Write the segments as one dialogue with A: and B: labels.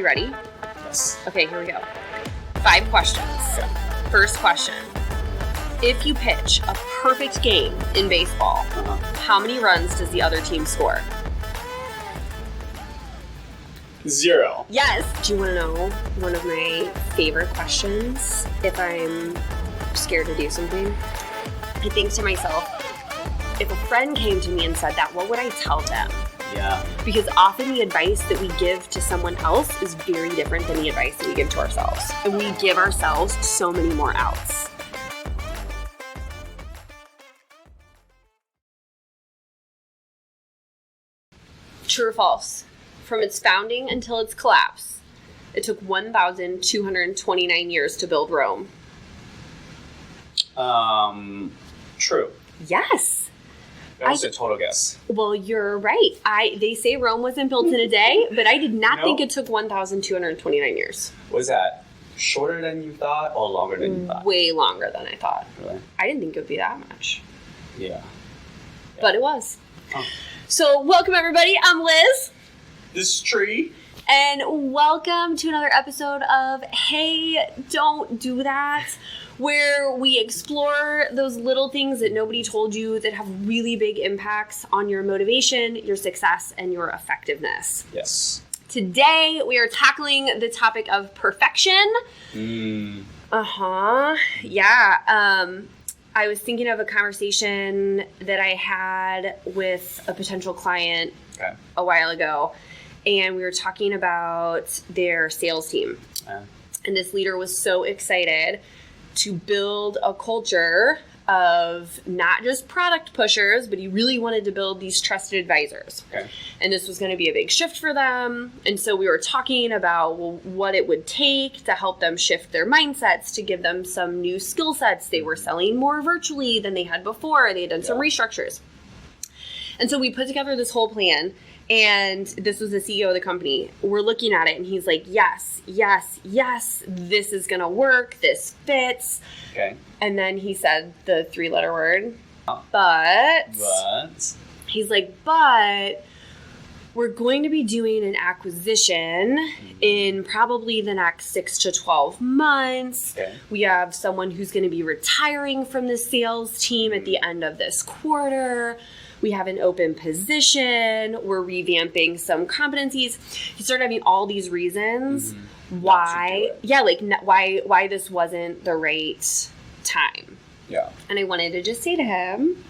A: you ready?
B: Yes.
A: Okay, here we go. 5 questions.
B: Okay.
A: First question. If you pitch a perfect game in baseball, how many runs does the other team score?
B: 0.
A: Yes. Do you want to know one of my favorite questions if I'm scared to do something? I think to myself, if a friend came to me and said that, what would I tell them?
B: Yeah.
A: Because often the advice that we give to someone else is very different than the advice that we give to ourselves. And we give ourselves so many more outs. True or false? From its founding until its collapse, it took 1,229 years to build Rome.
B: True.
A: Yes.
B: That was a total guess.
A: Well, you're right. They say Rome wasn't built in a day, but I did not
B: No.
A: think it took 1,229 years.
B: Was that shorter than you thought or longer than you thought?
A: Way longer than I thought.
B: Really?
A: I didn't think it would be that much.
B: Yeah.
A: But it was.
B: Oh.
A: So, welcome everybody. I'm Liz.
B: This tree.
A: And welcome to another episode of Hey, Don't Do That, where we explore those little things that nobody told you that have really big impacts on your motivation, your success, and your effectiveness.
B: Yes.
A: Today, we are tackling the topic of perfection. Yeah. I was thinking of a conversation that I had with a potential client a while ago, and we were talking about their sales team. And this leader was so excited to build a culture of not just product pushers, but he really wanted to build these trusted advisors.
B: Okay.
A: And this was going to be a big shift for them. And so we were talking about what it would take to help them shift their mindsets, to give them some new skill sets. They were selling more virtually than they had before. They had done some restructures. And so we put together this whole plan. And this was the CEO of the company. We're looking at it, and he's like, yes, yes, yes, this is going to work. This fits.
B: Okay.
A: And then he said the 3-letter word, but. He's like, but we're going to be doing an acquisition in probably the next 6 to 12 months.
B: Okay.
A: We have someone who's going to be retiring from the sales team at the end of this quarter. We have an open position. We're revamping some competencies. He started having all these reasons why this wasn't the right time.
B: Yeah.
A: And I wanted to just say to him,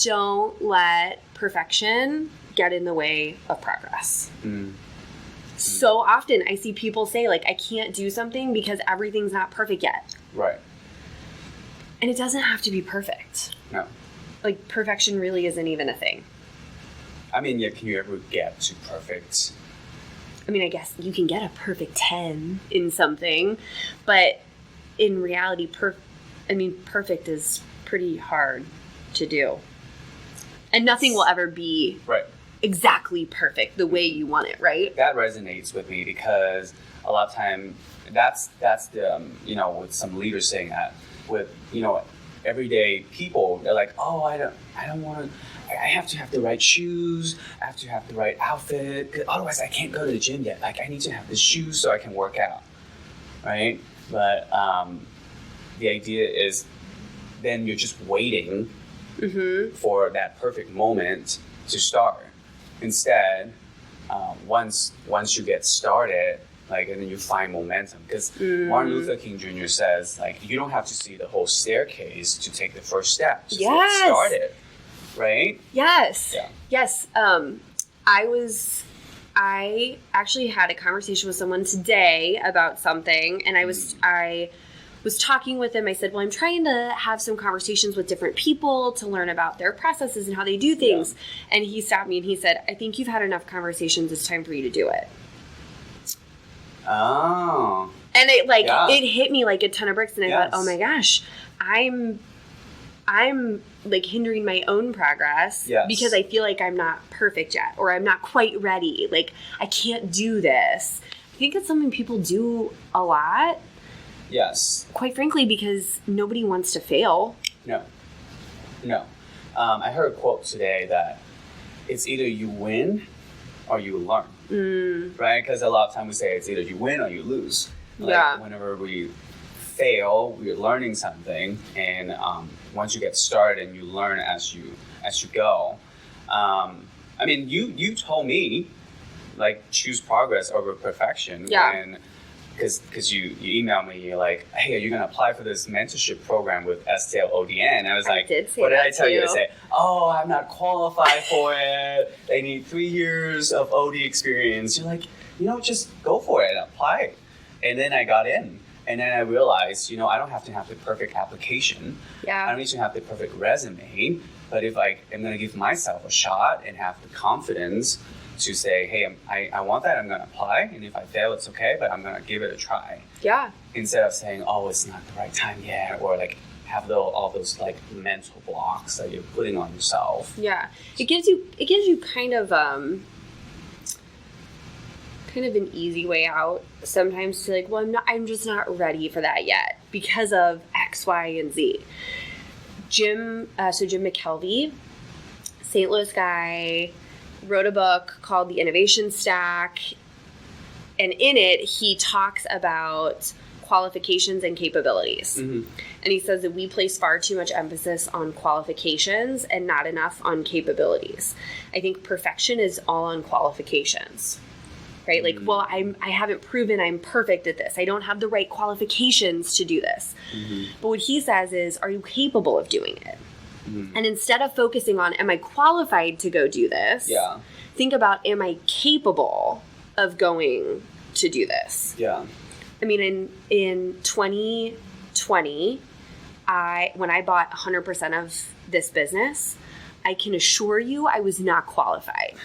A: don't let perfection get in the way of progress. So often I see people say, like, I can't do something because everything's not perfect yet.
B: Right.
A: And it doesn't have to be perfect.
B: No.
A: Like, perfection really isn't even a thing.
B: I mean, yeah, can you ever get to perfect?
A: I mean, I guess you can get a perfect 10 in something, but in reality, perfect is pretty hard to do. And nothing will ever be exactly perfect the way you want it, right?
B: That resonates with me because a lot of time that's the, with some leaders saying that with, everyday people, they're like, oh, I don't want to, I have to have the right shoes, I have to have the right outfit, 'cause otherwise I can't go to the gym yet. Like, I need to have the shoes so I can work out, right? But the idea is then you're just waiting for that perfect moment to start. Instead, once you get started, and then you find momentum. Because Martin Luther King Jr. says, you don't have to see the whole staircase to take the first step. Just get started, right?
A: Yes.
B: Yeah.
A: Yes. I actually had a conversation with someone today about something, and I was talking with them. I said, well, I'm trying to have some conversations with different people to learn about their processes and how they do things. Yeah. And he stopped me and he said, I think you've had enough conversations. It's time for you to do it.
B: Oh.
A: And it hit me like a ton of bricks, and I thought, oh my gosh, I'm hindering my own progress because I feel like I'm not perfect yet, or I'm not quite ready. Like, I can't do this. I think it's something people do a lot.
B: Yes.
A: Quite frankly, because nobody wants to fail.
B: No. I heard a quote today that it's either you win or you learn, right? Because a lot of times we say it's either you win or you lose.
A: Yeah.
B: Whenever we fail, we're learning something, and once you get started and you learn as you go. I mean, you told me like choose progress over perfection.
A: Yeah.
B: Because you emailed me, you're like, hey, are you going to apply for this mentorship program with STL ODN? I was like, what did I tell you? I say, oh, I'm not qualified for it. They need 3 years of OD experience. You're like, just go for it and apply. And then I got in. And then I realized, I don't have to have the perfect application.
A: Yeah.
B: I don't need to have the perfect resume. But if I am going to give myself a shot and have the confidence to say, hey, I want that, I'm going to apply. And if I fail, it's okay, but I'm going to give it a try.
A: Yeah.
B: Instead of saying, oh, it's not the right time yet, or like have all those like mental blocks that you're putting on yourself.
A: Yeah. It gives you kind of an easy way out sometimes to like, well, I'm just not ready for that yet because of X, Y, and Z. Jim McKelvey, St. Louis guy, wrote a book called The Innovation Stack, and in it he talks about qualifications and capabilities. Mm-hmm. And he says that we place far too much emphasis on qualifications and not enough on capabilities. I think perfection is all on qualifications. Right? Like, well, I haven't proven I'm perfect at this. I don't have the right qualifications to do this. Mm-hmm. But what he says is, are you capable of doing it? Mm-hmm. And instead of focusing on, am I qualified to go do this?
B: Yeah.
A: Think about, am I capable of going to do this?
B: Yeah.
A: I mean, in 2020, when I bought 100% of this business, I can assure you I was not qualified.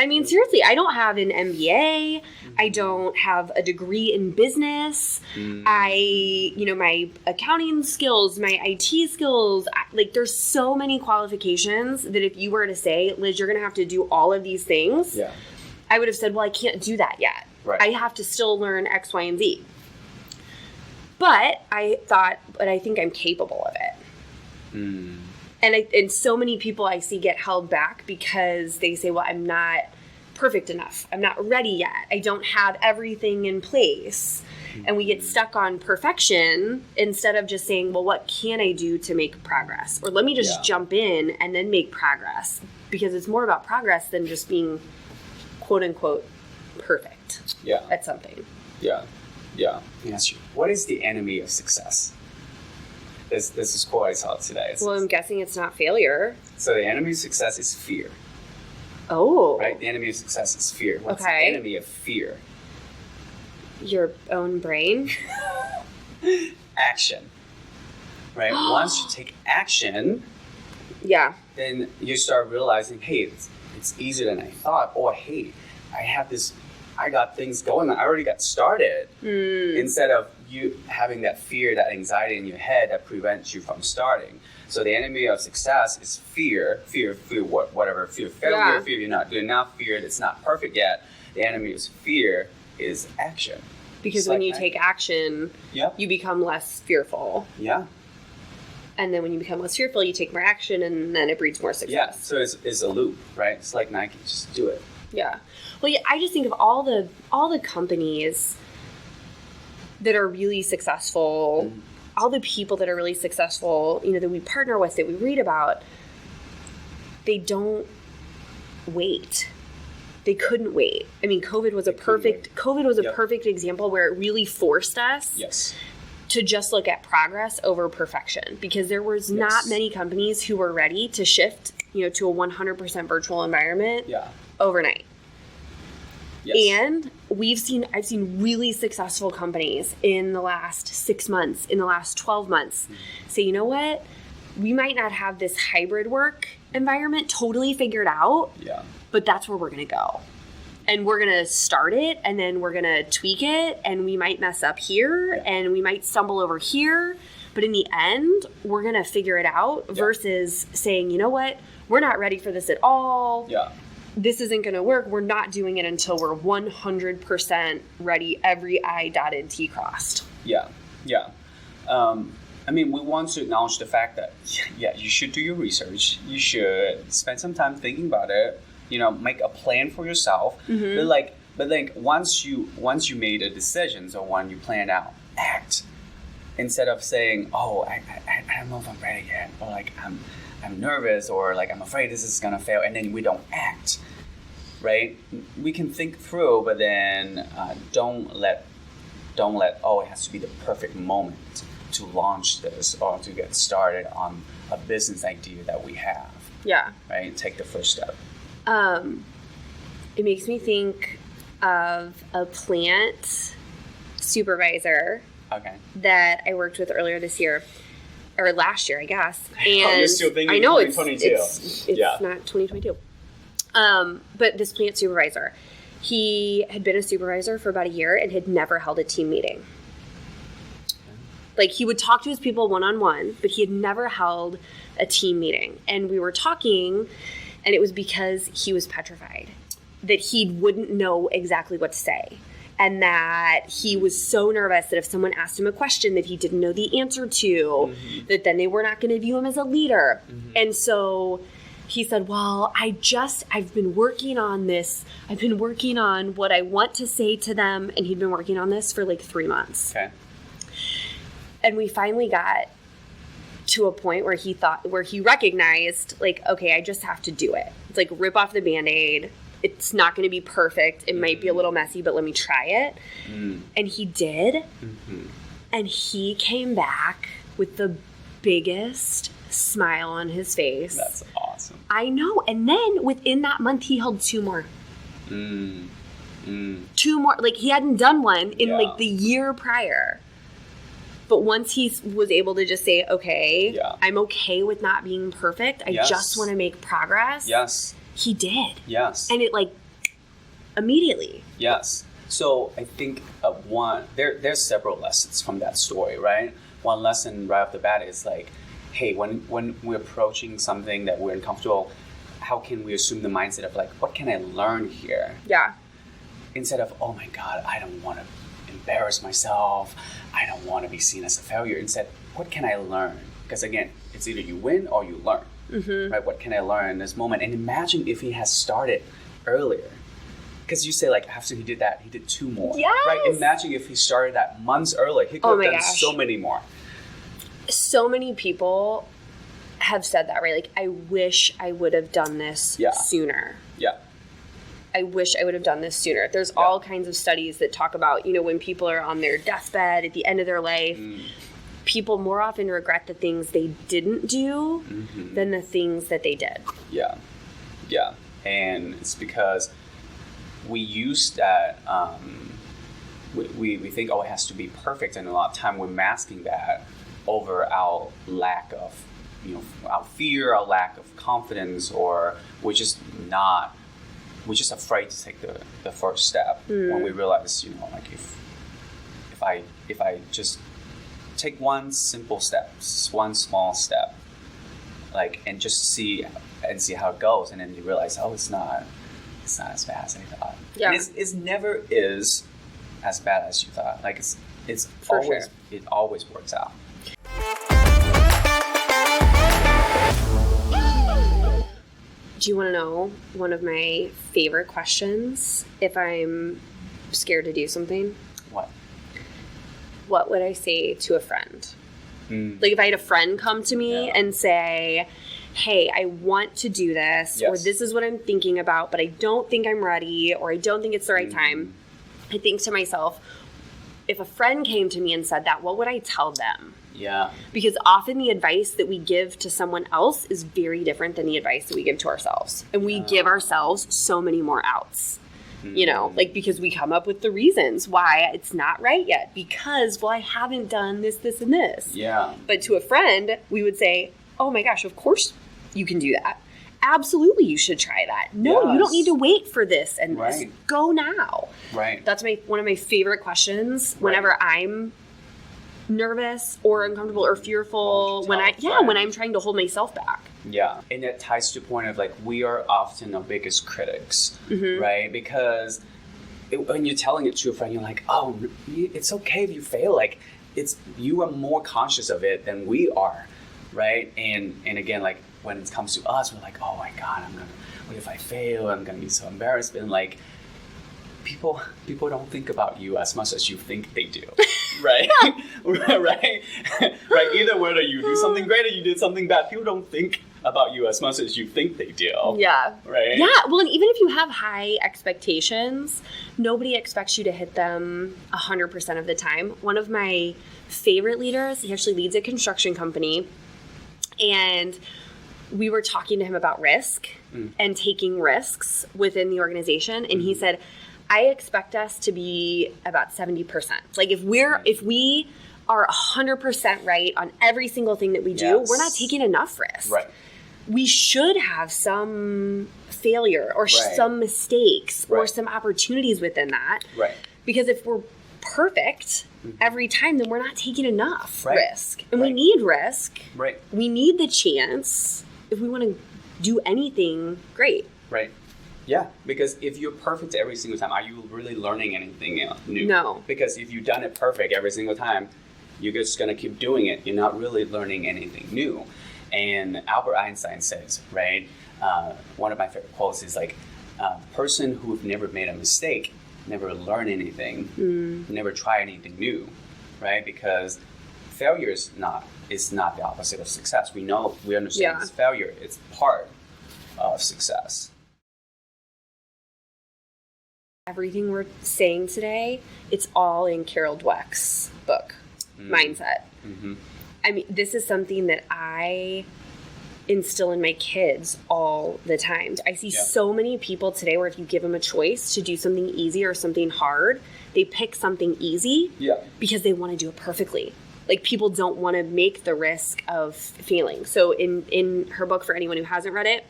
A: I mean, seriously, I don't have an MBA. I don't have a degree in business. My accounting skills, my IT skills, there's so many qualifications that if you were to say, Liz, you're going to have to do all of these things,
B: yeah.
A: I would have said, well, I can't do that yet.
B: Right.
A: I have to still learn X, Y, and Z. But I thought, but I think I'm capable of it. Mm. And so many people I see get held back because they say, well, I'm not perfect enough. I'm not ready yet. I don't have everything in place. Mm-hmm. And we get stuck on perfection instead of just saying, well, what can I do to make progress? Or let me just jump in and then make progress. Because it's more about progress than just being, quote unquote, perfect at something.
B: Yeah. Yeah. Yes. What is the enemy of success? This is quote I saw today.
A: Well, I'm guessing it's not failure.
B: So the enemy of success is fear.
A: Oh.
B: Right? The enemy of success is fear. What's the enemy of fear?
A: Your own brain.
B: Action. Right? Once you take action, then you start realizing, hey, it's easier than I thought. Or, hey, I got things going on. I already got started. Instead of you having that fear, that anxiety in your head that prevents you from starting. So the enemy of success is fear whatever, fear of failure, fear you're not good enough, fear that's not perfect yet. The enemy of fear is action.
A: Because when you take action, you become less fearful.
B: Yeah.
A: And then when you become less fearful, you take more action, and then it breeds more success.
B: Yeah, so it's a loop, right? It's like Nike, just do it.
A: Yeah. Well, I just think of all the companies that are really successful, all the people that are really successful, that we partner with, that we read about, they don't wait. They couldn't wait. I mean, COVID was a perfect example where it really forced us to just look at progress over perfection, because there was not many companies who were ready to shift, to a 100% virtual environment overnight. Yes. And I've seen really successful companies in the last 6 months, in the last 12 months say, you know what? We might not have this hybrid work environment totally figured out, but that's where we're going to go. And we're going to start it, and then we're going to tweak it, and we might mess up here, and we might stumble over here. But in the end, we're going to figure it out versus saying, you know what? We're not ready for this at all. Yeah. This isn't going to work. We're not doing it until we're 100% ready, every I dotted, T crossed.
B: Yeah. I mean, we want to acknowledge the fact that, you should do your research. You should spend some time thinking about it. make a plan for yourself. But like once you made a decision, so when you plan out, act. Instead of saying, oh, I don't know if I'm ready yet, or like I'm nervous, or like I'm afraid this is gonna fail, and then we don't act, right? We can think through, but then don't let oh, it has to be the perfect moment to launch this or to get started on a business idea that we have.
A: Yeah.
B: Right? Take the first step.
A: It makes me think of a plant supervisor that I worked with earlier this year, or last year, I guess. And
B: you're still thinking
A: I know
B: 2022.
A: It's not 2022. But this plant supervisor, he had been a supervisor for about a year and had never held a team meeting. Like, he would talk to his people one-on-one, but he had never held a team meeting. And we were talking, and it was because he was petrified that he wouldn't know exactly what to say. And that he was so nervous that if someone asked him a question that he didn't know the answer to, that then they were not going to view him as a leader. And so he said, well, I've been working on this. I've been working on what I want to say to them. And he'd been working on this for like 3 months.
B: Okay.
A: And we finally got to a point where he recognized, like, okay, I just have to do it. It's like, rip off the Band-Aid. It's not going to be perfect. It might be a little messy, but let me try it. And he did. And he came back with the biggest smile on his face.
B: That's awesome.
A: I know. And then within that month, he held 2 more. 2 more. Like, he hadn't done one in like the year prior. But once he was able to just say, okay, I'm okay with not being perfect. I just want to make progress.
B: Yes.
A: He did.
B: Yes.
A: And it, like, immediately.
B: Yes. So I think there's several lessons from that story, right? One lesson right off the bat is like, hey, when we're approaching something that we're uncomfortable, how can we assume the mindset of like, what can I learn here?
A: Yeah.
B: Instead of, oh my God, I don't want to embarrass myself. I don't want to be seen as a failure. Instead, what can I learn? Because again, it's either you win or you learn. Right? What can I learn in this moment? And imagine if he has started earlier. Because you say, like, after he did that, he did 2 more.
A: Yes!
B: Right? Imagine if he started that months earlier. He could have done so many more.
A: So many people have said that, right? Like, I wish I would have done this sooner.
B: Yeah.
A: I wish I would have done this sooner. There's all kinds of studies that talk about, when people are on their deathbed at the end of their life, people more often regret the things they didn't do than the things that they did.
B: Yeah. Yeah. And it's because we use that, we think, oh, it has to be perfect. And a lot of time we're masking that over our lack of, our fear, our lack of confidence, or we're just afraid to take the first step when we realize, like if I just take one simple step, one small step, like, and just see how it goes, and then you realize, oh, it's not as bad as I thought.
A: Yeah.
B: And it never is as bad as you thought. Like it's
A: For
B: always
A: sure.
B: It always works out.
A: Do you want to know one of my favorite questions if I'm scared to do something? What would I say to a friend? Like, if I had a friend come to me and say, hey, I want to do this, or this is what I'm thinking about, but I don't think I'm ready, or I don't think it's the right time, I think to myself, if a friend came to me and said that, what would I tell them?
B: Yeah.
A: Because often the advice that we give to someone else is very different than the advice that we give to ourselves. And we give ourselves so many more outs. Like, because we come up with the reasons why it's not right yet. Because, well, I haven't done this, this, and this.
B: Yeah.
A: But to a friend, we would say, oh my gosh, of course you can do that. Absolutely, you should try that. No, you don't need to wait for this and this. Go now.
B: Right.
A: That's one of my favorite questions whenever I'm nervous or uncomfortable or fearful, when I'm trying to hold myself back.
B: Yeah, and it ties to the point of, like, we are often our biggest critics, right? Because when you're telling it to a friend, you're like, oh, it's okay if you fail. Like, you are more conscious of it than we are, right? And again, like, when it comes to us, we're like, oh my God, what if I fail? I'm gonna be so embarrassed. And like, people don't think about you as much as you think they do, right? right? Right? Either whether you do something great or you did something bad, people don't think about you as much as you think they do.
A: Yeah.
B: Right?
A: Yeah. Well, and even if you have high expectations, nobody expects you to hit them 100% of the time. One of my favorite leaders, he actually leads a construction company, and we were talking to him about risk and taking risks within the organization, and he said, I expect us to be about 70%. Like if we are 100% right on every single thing that we do, we're not taking enough risk.
B: Right.
A: We should have some failure or some mistakes or some opportunities within that.
B: Right.
A: Because if we're perfect every time, then we're not taking enough risk. And we need risk.
B: Right.
A: We need the chance if we want to do anything great.
B: Right. Yeah, because if you're perfect every single time, are you really learning anything new?
A: No.
B: Because if you've done it perfect every single time, you're just going to keep doing it. You're not really learning anything new. And Albert Einstein says, right, one of my favorite quotes is like, person who've never made a mistake never learn anything, never try anything new, right? Because failure is not the opposite of success. We understand it's failure. It's part of success.
A: Everything we're saying today, it's all in Carol Dweck's book, Mindset.
B: Mm-hmm.
A: I mean, this is something that I instill in my kids all the time. I see so many people today where if you give them a choice to do something easy or something hard, they pick something easy because they want to do it perfectly. Like, people don't want to make the risk of failing. So in her book, for anyone who hasn't read it,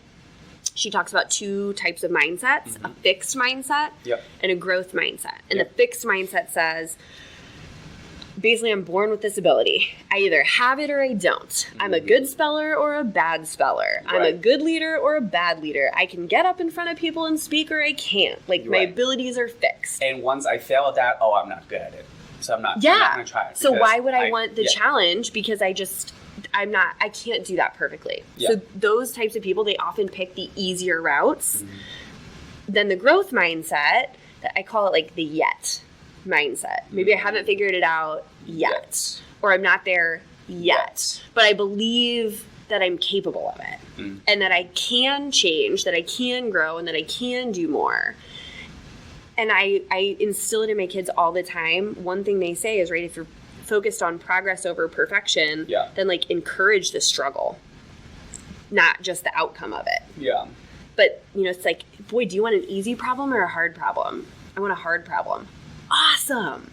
A: she talks about two types of mindsets, a fixed mindset and a growth mindset. And the fixed mindset says, basically, I'm born with this ability. I either have it or I don't. I'm a good speller or a bad speller. I'm a good leader or a bad leader. I can get up in front of people and speak or I can't. Like, my abilities are fixed.
B: And once I fail at that, I'm not good at it. So I'm not going to try it.
A: So why would I want the challenge? Because I can't do that perfectly. Yeah. So those types of people, they often pick the easier routes. Then the growth mindset, that I call it like the yet mindset. Maybe I haven't figured it out yet. Or I'm not there yet. But I believe that I'm capable of it. And that I can change, that I can grow, and that I can do more. And I instill it in my kids all the time. One thing they say is, right, if you're focused on progress over perfection, then like encourage the struggle, not just the outcome of it. Yeah. But, it's like, boy, do you want an easy problem or a hard problem? I want a hard problem. Awesome.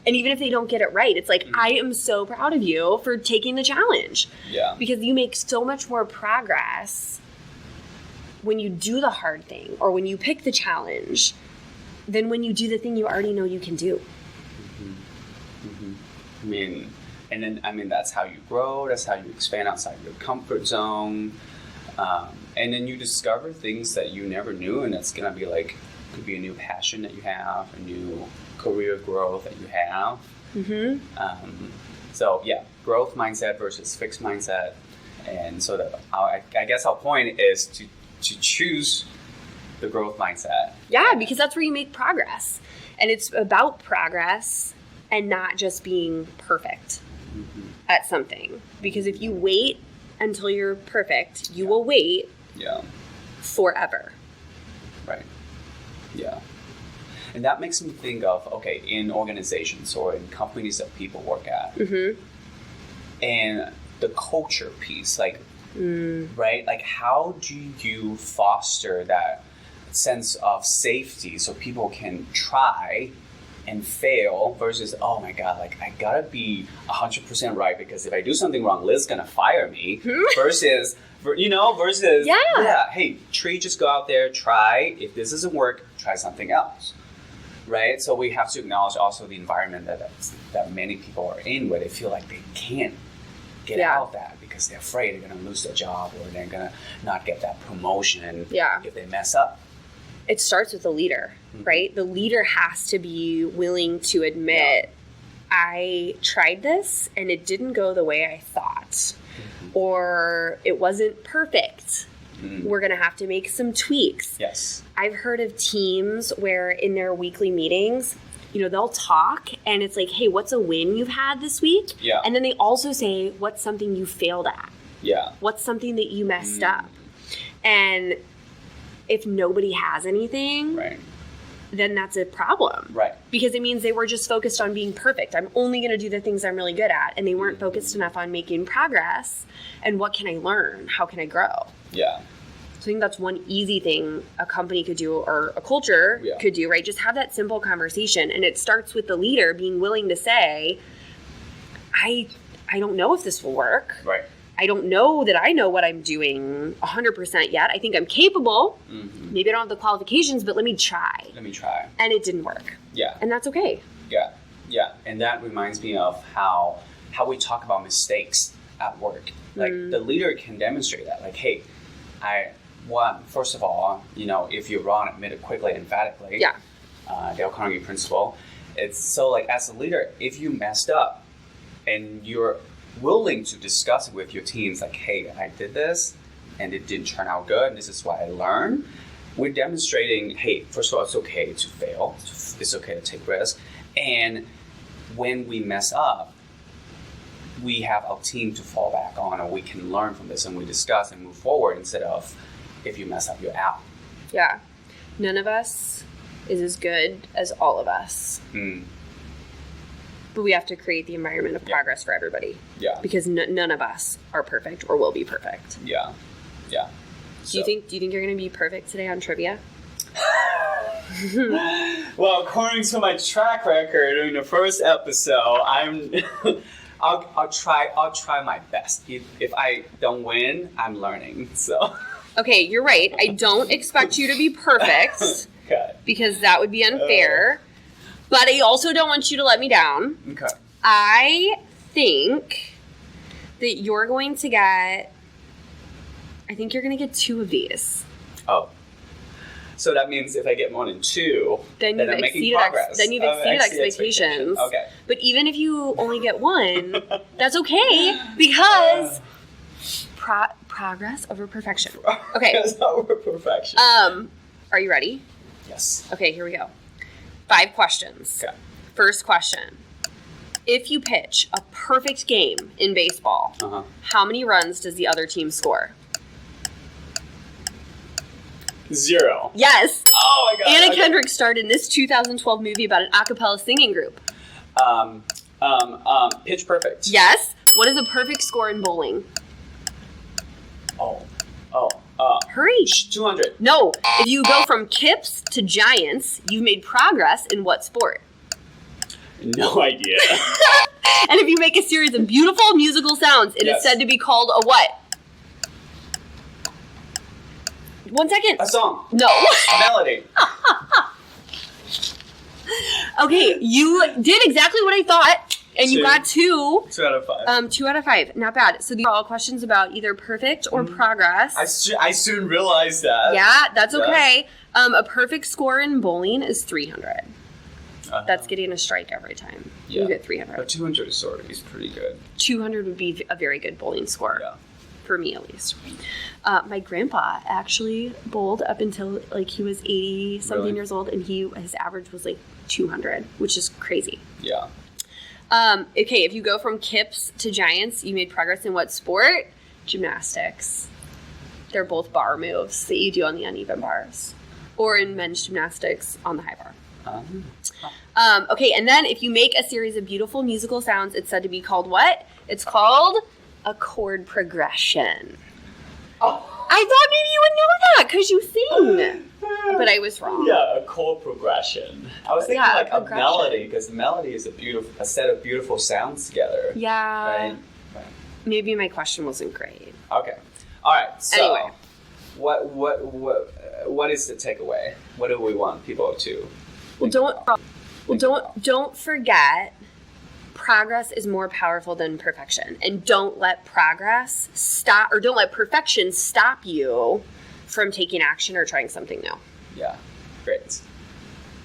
A: And even if they don't get it right, it's like, I am so proud of you for taking the challenge. Yeah. Because you make so much more progress when you do the hard thing or when you pick the challenge than when you do the thing you already know you can do.
B: I mean, that's how you grow. That's how you expand outside your comfort zone. And then you discover things that you never knew, and that's going to be like, could be a new passion that you have, a new career growth that you have. So growth mindset versus fixed mindset. And so I guess our point is to choose the growth mindset.
A: Yeah, because that's where you make progress. And it's about progress and not just being perfect at something. Because if you wait until you're perfect, you will wait forever.
B: Right. Yeah. And that makes me think of, in organizations or in companies that people work at, and the culture piece, right? Like, how do you foster that sense of safety so people can try and fail versus, oh my God, like, I gotta be 100% right because if I do something wrong, Liz's gonna fire me versus, hey, Tree, just go out there, try. If this doesn't work, try something else, right? So we have to acknowledge also the environment that many people are in where they feel like they can't get out of that because they're afraid they're going to lose their job or they're going to not get that promotion if they mess up.
A: It starts with the leader, right? The leader has to be willing to admit, I tried this and it didn't go the way I thought. Or it wasn't perfect, We're going to have to make some tweaks.
B: Yes.
A: I've heard of teams where in their weekly meetings, they'll talk and it's like, hey, what's a win you've had this week?
B: Yeah.
A: And then they also say, what's something you failed at?
B: Yeah.
A: What's something that you messed up? And if nobody has anything,
B: Right.
A: then that's a problem.
B: Right.
A: Because it means they were just focused on being perfect. I'm only going to do the things I'm really good at. And they weren't focused enough on making progress. And what can I learn? How can I grow?
B: Yeah.
A: So I think that's one easy thing a company could do or a culture could do, right? Just have that simple conversation. And it starts with the leader being willing to say, I don't know if this will work.
B: Right.
A: I don't know that I know what I'm doing 100% yet. I think I'm capable.
B: Mm-hmm.
A: Maybe I don't have the qualifications, but let me try. And it didn't work.
B: Yeah.
A: And that's okay.
B: Yeah. Yeah. And that reminds me of how we talk about mistakes at work. Like the leader can demonstrate that. Like, hey, first of all, if you're wrong, admit it quickly, emphatically.
A: Yeah.
B: Dale Carnegie principle. It's so like as a leader, if you messed up and you're willing to discuss it with your teams, like, hey, I did this and it didn't turn out good. This is what I learned. We're demonstrating, hey, first of all, it's okay to fail. It's okay to take risks. And when we mess up, we have our team to fall back on, or we can learn from this and we discuss and move forward instead of if you mess up, you're out.
A: Yeah. None of us is as good as all of us. But we have to create the environment of progress for everybody.
B: Yeah.
A: Because none of us are perfect or will be perfect.
B: Yeah. Yeah.
A: Do you think you're going to be perfect today on trivia?
B: Well, according to my track record in the first episode, I'll try my best. If I don't win, I'm learning. So.
A: Okay, you're right. I don't expect you to be perfect.
B: Okay.
A: Because that would be unfair. But I also don't want you to let me down.
B: Okay.
A: I think that you're going to get 2 of these.
B: Oh. So that means if I get more than 2,
A: then
B: I'm making progress.
A: Then you've exceeded expectations.
B: Okay.
A: But even if you only get 1, that's okay because progress over perfection. Okay.
B: Progress over perfection.
A: Are you ready?
B: Yes.
A: Okay, here we go. 5 questions.
B: Okay.
A: First question. If you pitch a perfect game in baseball, how many runs does the other team score?
B: 0.
A: Yes.
B: Oh my God.
A: Anna Kendrick starred in this 2012 movie about an a cappella singing group.
B: Pitch Perfect.
A: Yes. What is a perfect score in bowling? Hurry.
B: 200.
A: No. If you go from Kips to Giants, you've made progress in what sport?
B: No idea.
A: And if you make a series of beautiful musical sounds, it is said to be called a what? 1 second.
B: A song.
A: No.
B: A melody.
A: Okay, you did exactly what I thought, and you got 2.
B: 2 out of 5.
A: 2 out of 5. Not bad. So these are all questions about either perfect or progress.
B: I soon realized that.
A: Yeah, that's okay. A perfect score in bowling is 300. That's getting a strike every time.
B: Yeah.
A: You get 300.
B: But 200 is pretty good.
A: 200 would be a very good bowling score.
B: Yeah.
A: For me, at least. My grandpa actually bowled up until he was 80-something years old, and his average was 200, which is crazy.
B: Yeah.
A: Okay, if you go from Kips to Giants, you made progress in what sport? Gymnastics. They're both bar moves that you do on the uneven bars. Or in men's gymnastics on the high bar. Okay, and then if you make a series of beautiful musical sounds, it's said to be called what? It's called a chord progression. Oh. I thought maybe you would know that because you sing. But I was wrong.
B: Yeah, a chord progression. I was thinking a melody, because the melody is a set of beautiful sounds together.
A: Yeah.
B: Right?
A: Maybe my question wasn't great.
B: Okay. All right. So
A: anyway.
B: What is the takeaway? What do we want people to?
A: Don't forget, progress is more powerful than perfection, and don't let perfection stop you from taking action or trying something new.
B: Yeah, great.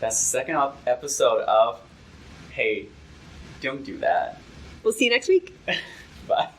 B: That's the second episode of Hey, Don't Do That.
A: We'll see you next week.
B: Bye.